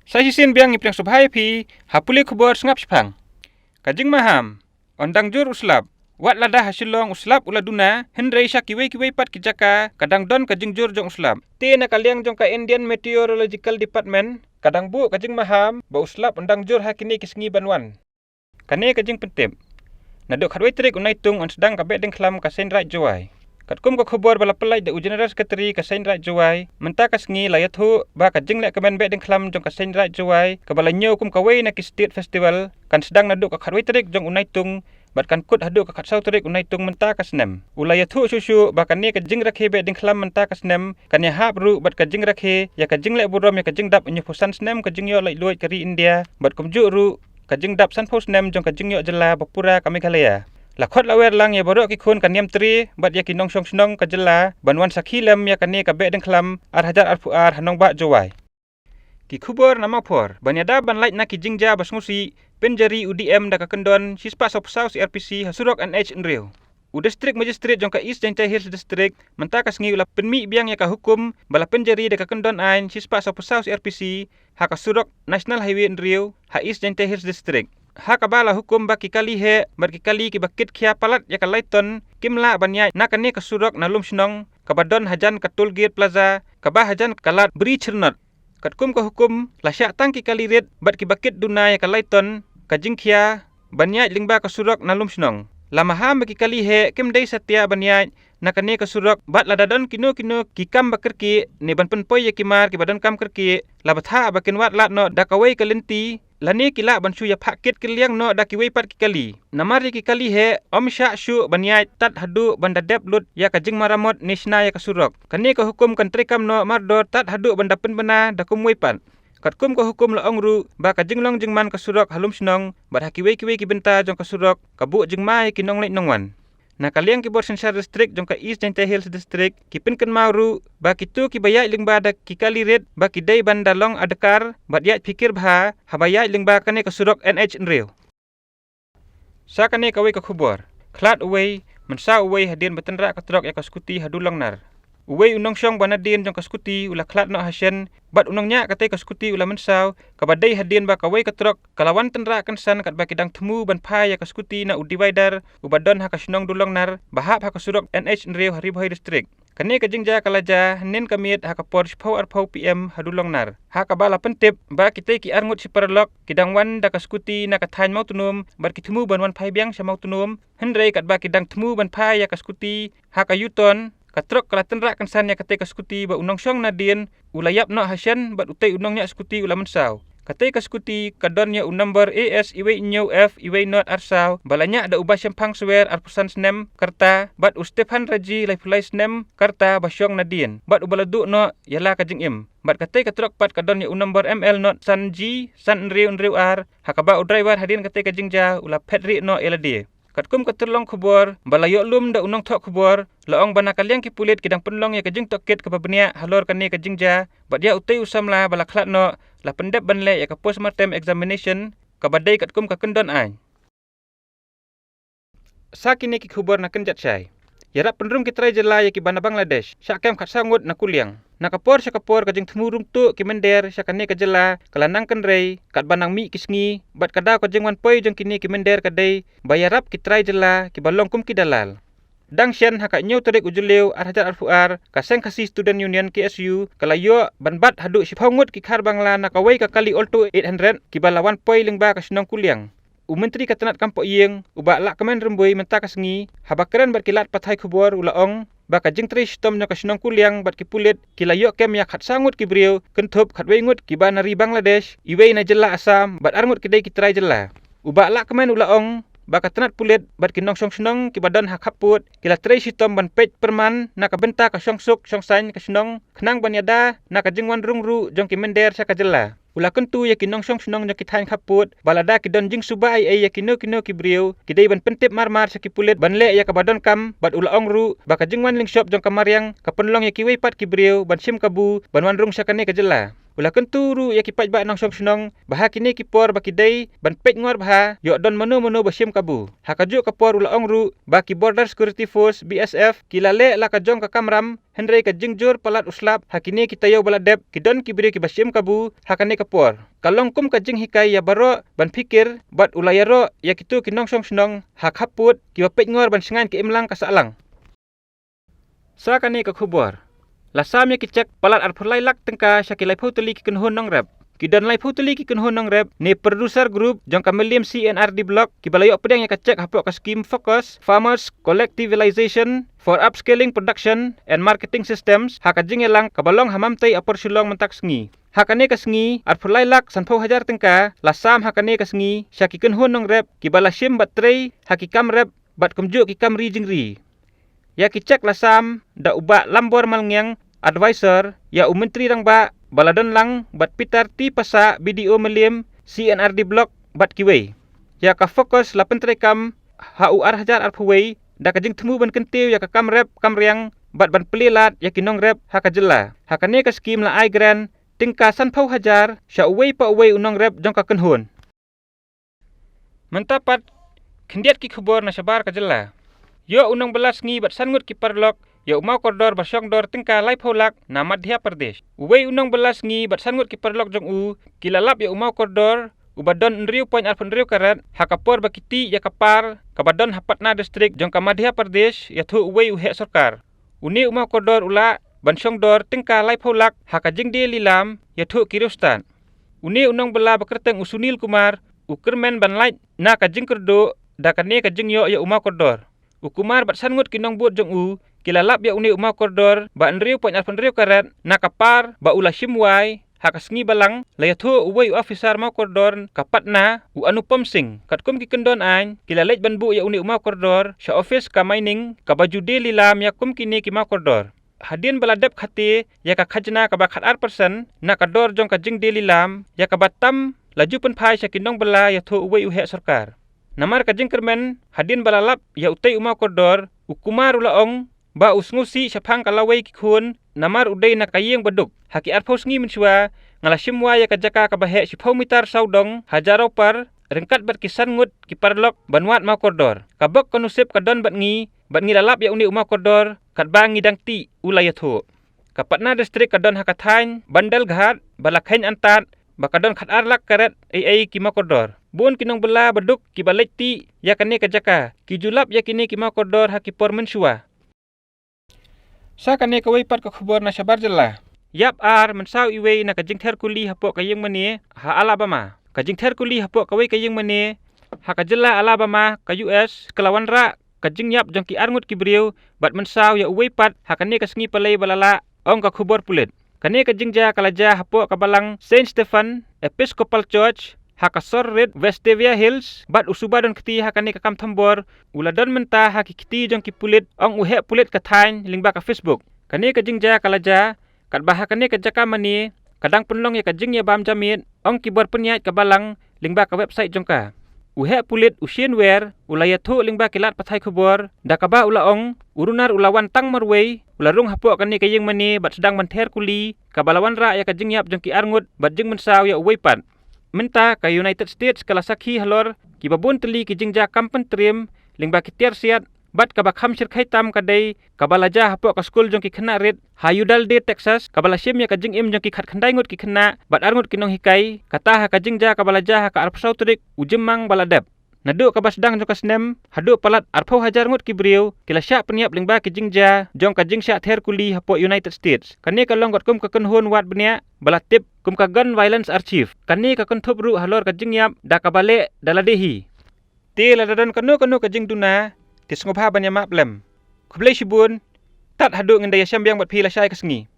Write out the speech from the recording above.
Saya sin biang ipriang subhai pi hapuli kubur sengap sipang. Kajing maham, ondang jur uslap. Wat lada hasilong uslap uladuna, hendrei sya kiwei pat kijaka, kadang don kajing jur jong uslap. Ti na kaliang jong ka Indian Meteorological Department, kadang bu kajing maham, ba uslap ondang jur hakini kisngi banwan. Kane kajing pentip. Naduk hadwai trik unai tung on sedang kabek deng klam ka sen rai jowai. Kat kum ka khubor bala pelai da ujeneral sekretari ka sen rai jowai, menta kasngi layat hu ba kajing lek kemen bek deng klam jong ka sen rai jowai, ka bala nyo kum kawai na ki state festival, kan sedang naduk ka hadwai trik jong unai tung batkan kut haduk ka khatsau terik unai tung menta kasnem ulaya thu susu bakan ni ka jing rakhe be ding khlam menta kasnem kan ya hap ru bat ka jing rakhe ya ka jing le burom ya ka jing dap nyu pusan snem ka jing yo lai luit kari India bat kum ju ru ka jing dap san pos nem jong ka jing yo jela bapura ka Meghalaya lakhot lawer lang ya borok ki khun kan yam tri bat ya ki nong song snong ka jela banwan sakhilem ya kan ni ka be ding khlam ar hajar ar puar hanong ba jowai ki khubor nama por banyada ban light na ki jingja basngusi penjari UDM da kakendon sispa sopsau CRPC hasurok NH Nriu. U distrik magistrate jongka East Jaintia Hills district mentakas ngi ula penmi biang ya ka hukum bala penjari da kakendon ain sispa sopsau CRPC ha kasurok National Highway Nriu ha East Jaintia Hills district. Ha kabala hukum baki kali he barki kali ki bakit khia palat ya ka laiton kimla banyai nakani kasurok nalum snong kabadon hajan ka tollgate plaza kabah hajan kalat beri chernot katkum ka hukum lasyak tang ki kalirit bat ki bakit dunai ka laiton ka jingkhia banyai lingba ka surok nalum snong lama ha ki kali he kim dei satya banyai nakane ka surok bat ladadon kino ki kam bakir ki ne ban penpoi ye kimar ki badan kam kerki labatha bakin wat lat no dakawai kalenti lani kila ban shu ya phakit kiliang no dakiwei pat ki kali namari ki kali he om sha shu banyai tat hadu banda dep lut ya ka jing maramot nishna ya ka surok kane ka hukum kan trikam no mardo tat hadu banda penbena dakum weipat katkum ka hukum la ongru ba ka jinglong jingman ka surok halum snong bat hakiwei ki benta jong ka surok kabu jingmai ki nong leit nongwan na kaliang ki bor sensar district jong ka East Jaintia Hills district ki pinken mauru ba kitu ki bayai lingba da ki kalirit ba ki dei bandalong adekar bat ya pikir bha habayai lingba kane ka surok NH Nriu sa kane ka wei ka khubor khlat uwei mensa uwei hadin betenra ka trok ya ka skuti hadulong nar uwei unong syong banadin jong ka skuti ula khlat no hasyen bat unong nya katai ka skuti ula mensau ka badai hadin ba ka wei ka trok kalawan tenra kansan kat ba kidang temu ban phai ya ka skuti na u divider ubadon ha ka snong dulong nar bahap ha ka surok NH Nriu Haribhoi district kane ka jingja kalaja nen kamit ha ka por phau ar phau PM hadulong nar ha ka bala pentip ba kitai ki arngut si parlok kidang wan da ka skuti na ka thain mau tunum bar ki temu ban wan phai biang sa mau tunum hendrei kat ba kidang temu ban phai ya ka skuti ha ka yuton katrok kala tenra kansan ya katai ka skuti ba unong syong nadien ulayap no hasyen bat utai unong nya skuti ula mensau katai ka skuti kadon nya number AS iwei nyo F iwei not arsau balanya ada ubah syempang swer arpusan snem karta bat Stefan Raji laifulai snem karta basyong nadien bat ubaladu no yala kajing im bat katai katrok pat kadon nya number ML not san G san Nriu ar hakaba driver hadin katai kajingja ula petri no eladi katkum katerlong khubor balayok lum da unong thok khubor laong bana kaliang ki pulit kidang penlong ya kajing tokit ka babnia halor kane kajingja bat ya utai usamla bala khlat no la pendep banle ya ka postmortem examination ka badai katkum ka kendon ai sakini ki khubor na kenjat sai yarap penrum ki trai jela ya ki bana Bangladesh syakem khat sangut na kuliang nakapor syakapor kajing thmurung tu ki mender syakane ka jela kalanang kenrei kat banang mi kisngi bat kada kajing wan poi jong kini ki mender kadai bayarap ki trai jela ki balong kum ki dalal dang syen haka nyu terik ujuleu ar hajar ar fuar kaseng kasi student union KSU kalayo banbat hadu siphongut ki khar bangla nakawai ka kali olto 800 ki balawan poi lingba ka senong kuliang Menteri Katanat Kampok Yeng uba lak kemen rembui menta kasngi habakran bat kilat pathai khubor ulaong baka jingtri stom nya kasnong kuliang bat kipulit kilayok kem yak khat sangut kibriu kentup khat wengut ki banari Bangladesh iwei na jela Asam bat arngut kidai kitrai jela uba lak kemen ulaong baka tanat pulit bat kinong song snong ki badan hak haput kila trai sitom ban pej perman na ka benta ka songsuk songsain kasnong khnang banyada na ka jingwan rungru jong ki mender sa ka jela ula kentu ya kinong song snong nya ki thain khaput balada ki don jing subai ai ya kino ki briu ki dei ban pentip marmar sa ki pulit ban le ya ka badon kam bat ula ongru baka jingwan ling shop jong kamariang ka penlong ya ki wei pat ki briu ban sim kabu ban wan rung sa kane ka jela Ulah kenturu ya kipat ba nang som senong bah kini kipor ba kidai ban pek ngor bah yo don mano basim kabu. Hakaju kapor ulah ongru ba ki Border Security Force BSF kilale la ka jong ka kamram henry ka jingjur palat uslap hakini kitayo baladep kidon kibri ki basim kabu hakane kapor. Kalong kum ka jing hikai ya baro ban fikir bat ulah yaro ya kitu kinong som senong hak haput ki ba pek ngor ban sengan ki imlang ka salang. Sakane ka khubor. Lasam ya kicek palat arpulai lak tengka syakilai putuli ki kenhun nong rep. Kidan lai putuli ki kenhun nong rep ni producer group jong kamelium CNRD block ki balayo pedang ya kacek hapok ka scheme focus farmers collectivization for upscaling production and marketing systems hakajing elang kabalong hamamtai apor silong mentak sengi. Hakane ka sengi arpulai lak sanpau hajar tengka lasam hakane ka sengi syaki kenhun nong rep ki balashim batrei hakikam rep bat kumjuk ki kam ri jingri. Ya kicek lasam da ubak lambor malngyang advisor ya menteri rang ba baladon lang bat pitar ti pasa BDO meliam CNRD block bat kiwei. Ya ka fokus la pentrekam HUR hajar arphuwei da kajing temu ban kentiu ya ka kam rep kam riang bat ban pelilat ya kinong rep hakajela. Hakane ka skim la ai grand tingka sanpau hajar sya uwei pa uwei unong rep jong ka kenhun. Mentapat kendiat ki khubor na sabar kajela. Yo unang belas ngi bat sangut ki parlok ya umau kordor basyong dor tingka lai pholak na Madhya Pradesh. Uwei unang belas ngi bat sangut ki parlok jong u kilalap ya umau kordor ubadon nriu poin alpun riu karat hakapor bakiti ya kapar kabadon hapatna distrik jong ka Madhya Pradesh ya thu uwei uhe sarkar. Uni umau kordor ula bansyong dor tingka lai pholak hakajing de lilam ya thu kirustan. Uni unang bela bakerteng usunil kumar ukermen banlait na kajing kerdo da kane kajing yo ya umau kordor. Ukumar bat sangut kinong buat jong u kilalap ya uni umau kordor ba nriu poin alpun riu karat na kapar ba ula shimwai hakasngi balang layathu uwei officer mau kordor kapatna u Anupam Singh katkum ki kendon ain kilalej banbu ya uni umau kordor sya office ka mining ka bajude lilam ya kum kini ki mau kordor. Hadin baladep khati ya ka khajna ka ba khat person na kador jong ka jing de lilam ya ka batam laju pen phai sya kinong bala ya thu uwei uhe sarkar. Namar kajing kermen hadin balalap ya utai umau kordor ukumar ulaong ba usngusi syapang kalawai kikhun namar udai na kayeng beduk haki arpau sengi mensua ngalasimwa ya kajaka kabahe sipau mitar saudong hajaro par rengkat bat kisan ngut kiparlok banwat mau kordor kabok konusip kadon bat ngi lalap ya uni umau kordor kat bangi dangti ulayatho kapatna distrik kadon hakathain bandal ghat balakhain antat bakadon khat arlak karet ai ki mau kordor. Bun kinong bela beduk ki balek ti ya kane kajaka ki julap ya kini ki mau kordor haki por mensua. Sa kane kawai pat ka khubor na sabar jela. Yap ar mensau iwei na kajing terkuli hapok kayeng mane ha Alabama. Kajing terkuli hapok kawai kayeng mane ha kajela Alabama ka US kelawan ra kajing yap jong ki arngut ki briu bat mensau ya uwei pat ha kane kasngi palai balala ong ka khubor pulit. Kane kajing ja kalaja hapok ka balang Saint Stephen Episcopal Church hakasor red Vestavia Hills bat usuba don keti hakane kakam thambor uladon menta hakikiti jong ki pulit ong uhe pulit kathain lingba ka Facebook. Kane kajing ja kalaja kat bah kane kajaka mani kadang penlong ya kajing ya bam jamit ong ki bor penyait ka balang lingba ka website jongka. Uhe pulit usienware ulayathu lingba kilat pathai khubor dakaba ulaong urunar ulawan tang marwei ularung hapok kane kayeng mani bat sedang menther kuli kabalawan ra ya kajing yap jong ki arngut bat jing mensau ya uwei pat. Menta ka United States kala sakhi halor ki babun teli ki jingja kampen trim lingba ki tiar siat bat ka bakham sirkhai tam kadai kabalaja hapok ka skul jong ki khna red Hayudalde Texas kabala sim ya ka jing im jong ki khat khandai ngut ki khna bat arngut kinong hikai kata ha ka jingja kabalaja ha ka arpsau trik ujemang baladep nadu ka basdang jong ka snem hadu palat arpau hajar ngut ki briu kila sya peniap lingba ki jingja jong ka jing sya ther kuli hapok United States kane ka longgot kum ka kenhun wat benia balatip kum ka gun violence archive kani ka konthop ru halor ka jingyap da ka bale daladehi te ladadon kanu ka jing duna tisngobha banya maplem khublei sibun tat hadu ngendaya syambiang bat phila syai ka sengi